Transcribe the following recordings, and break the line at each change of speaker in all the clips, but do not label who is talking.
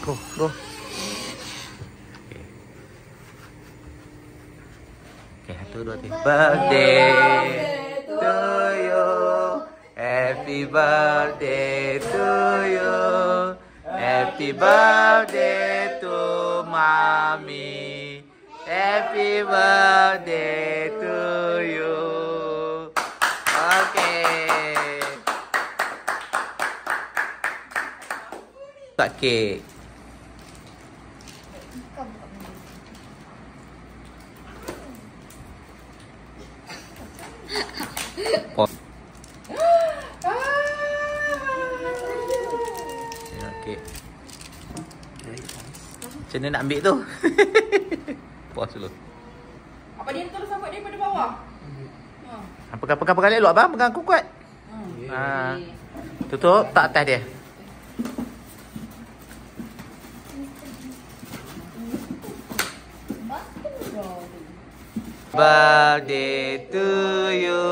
Go, go. Okay, 1, 2, 3. Birthday to you. Happy birthday to you. Happy birthday to Mommy. Happy birthday to you. Okay. Tak kek. Okey. Macam mana nak ambil tu? Pause dulu.
Apa dia terus sampai daripada bawah?
Pegang elok abang, pegang kuat. Ha. Tutup tak atas dia. Birthday to you.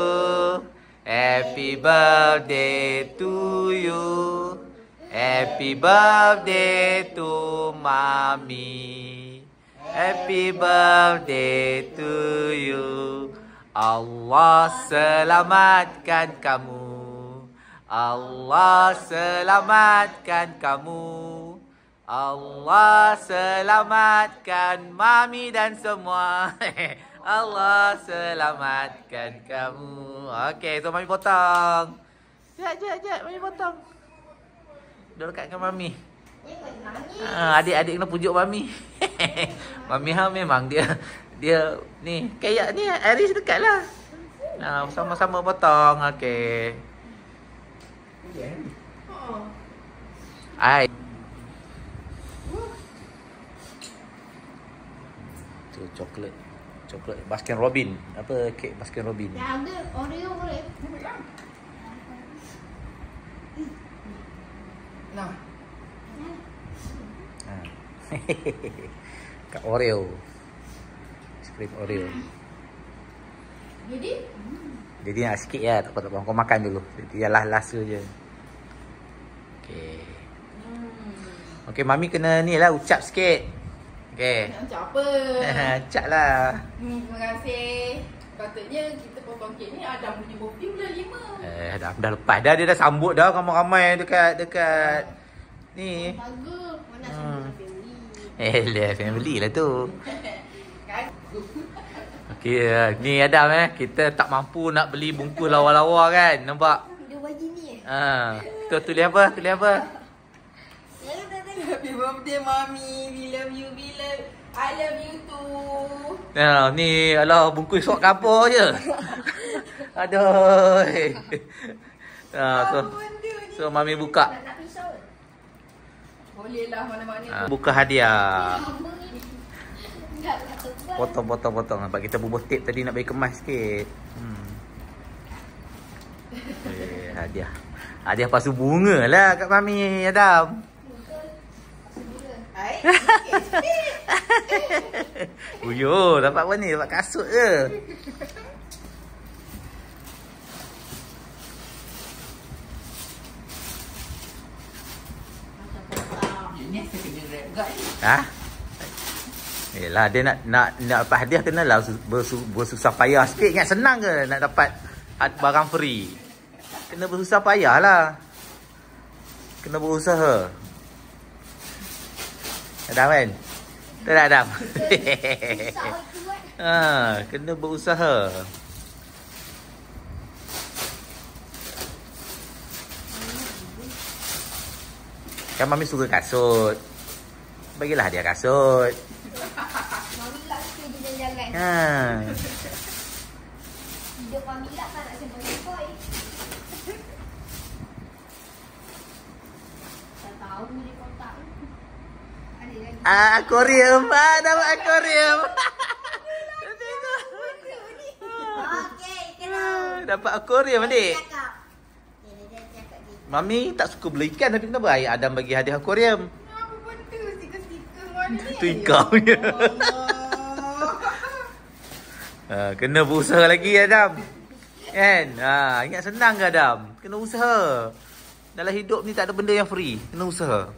Happy birthday to you. Happy birthday to Mommy. Happy birthday to you. Allah selamatkan kamu. Allah selamatkan kamu. Allah selamatkan Mami dan semua. Allah selamatkan kamu. Okey, so Mami potong. Jap, Mami potong. Dah dekat dengan Mami. Adik-adik kena pujuk Mami. Mami memang dia ni kayak ni Aris dekat lah. Sama-sama potong. Okey. Ai. Tu coklat Baskin Robin. Apa kek Baskin Robin?
Dah ada Oreo boleh.
Nah.
Kat Oreo. Krim Oreo. Jadi nak sikit lah, tak apa. Kau makan dulu. Jadi lasa je. Okey. Okey, Mami kena ni lah ucap sikit. Okey.
Nak ucap apa?
Ucap lah.
Terima kasih. Patutnya kita potong kek ni Adam punya birthday bulan 5.
Dah lepas dah. Dia dah sambut dah ramai-ramai dekat ni.
Bagus. Mana semua
Family
family.
lah tu. Okey, ni Adam kita tak mampu nak beli bungkus lawa-lawa kan. Nampak?
Dia bagi ni
Tu tulis apa?
Happy birthday Mommy. We love you. I love you too.
Ni alah bungkus sok kapur je. Aduh. So Mami buka.
Nak pisau.
Boleh lah mana-mana.
Buka hadiah.
Enggak tebal.
Potong. Nampak kita bubuh tape tadi nak bagi kemas sikit. Hadiah. Hadiah pasu bunga lah kat Mami, Adam.
Hai.
Uyo, dapat apa ni? Dapat kasut je. Ha? Yelah, dia nak dapat hadiah kenalah bersusah payah sikit. Ingat senang ke nak dapat barang free? Kena bersusah payah lah. Kena berusaha. Adam kan? Tak ada Adam. Kena berusaha. Kan Mami suka kasut. Bagilah dia kasut.
Mami lah suka dia jalan-jalan. Hidup Mami lah tak nak sembang-sembang. Tak tahu dia kontak.
Aquarium. Dapat aquarium.
Okey, kena.
Dapat aquarium adik. Mami tak suka beli ikan tapi kenapa ayah Adam bagi hadiah aquarium?
Apa benda stiker-stiker mana ni?
Tu ikan punya. Kena berusaha lagi Adam. Kan? Ingat senang ke Adam? Kena usaha. Dalam hidup ni tak ada benda yang free. Kena usaha.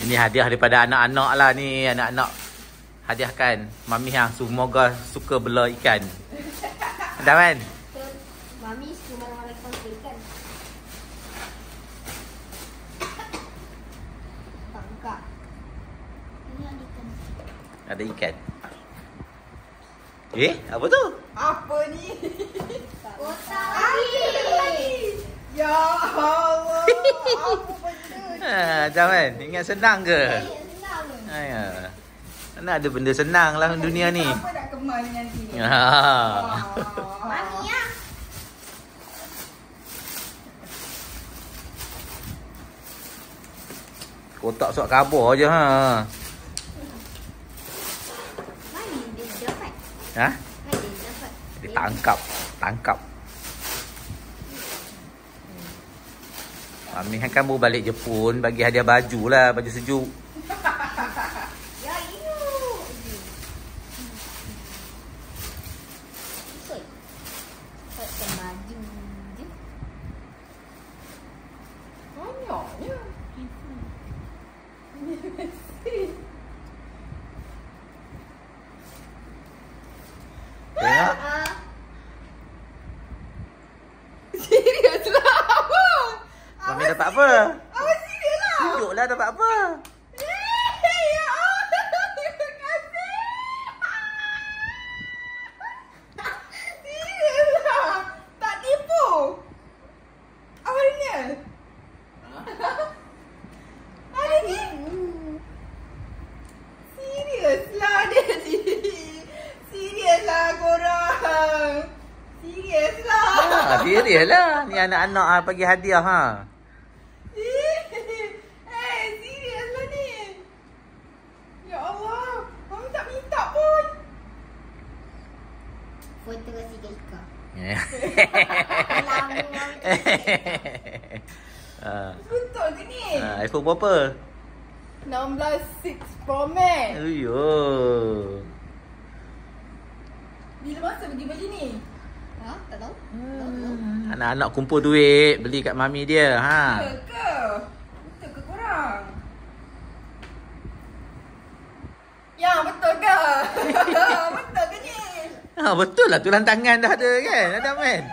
Ini hadiah daripada anak-anak lah ni. Anak-anak hadiahkan Mami hang. Semoga suka bela ikan. Dah kan?
Mami suka mana-mana ikan. Tangkap. Ini ada ikan.
Ada ikan. Apa tu?
Apa ni?
Otak lagi.
Ya Allah. Apa benda?
Macam kan? Ingat senang ke?
Senang ke?
Ya. Mana ada benda senang lah dunia ni.
Apa nak kemas nanti?
Mami ya.
Kotak suap khabar je ha.
Mami dia dapat.
Ha?
Mami dia dapat.
Dia tangkap. Mami kan baru balik Jepun, bagi hadiah baju lah, baju sejuk.
Ya, iyo. Soi. Pakai baju je.
Banyaknya.
Tengok.
Serius lah apa?
Mami dapat apa?
Apa serius lah?
Tunjuklah dapat apa.
Ya Allah. Terima kasih. Serius lah. Tak tipu. Apa dia? Ada ni? Serius lah dia ni. Serius lah korang. Serius lah.
Serius lah. Ni anak-anak bagi hadiah ha.
Serius lah ni. Ya Allah. Mami tak minta pun.
Foto kasi kay Ika.
Betul ke ni?
iPhone berapa?
16 6 Pro Max.
Ayo.
Bila masa pergi beli ni?
Ha? Tak tahu?
Anak-anak kumpul duit beli kat mami dia ha.
Betul ke? Betul ke korang? Ya, betul ke? Betul ke ni?
Betul lah tulang tangan dah ada kan. Ada men.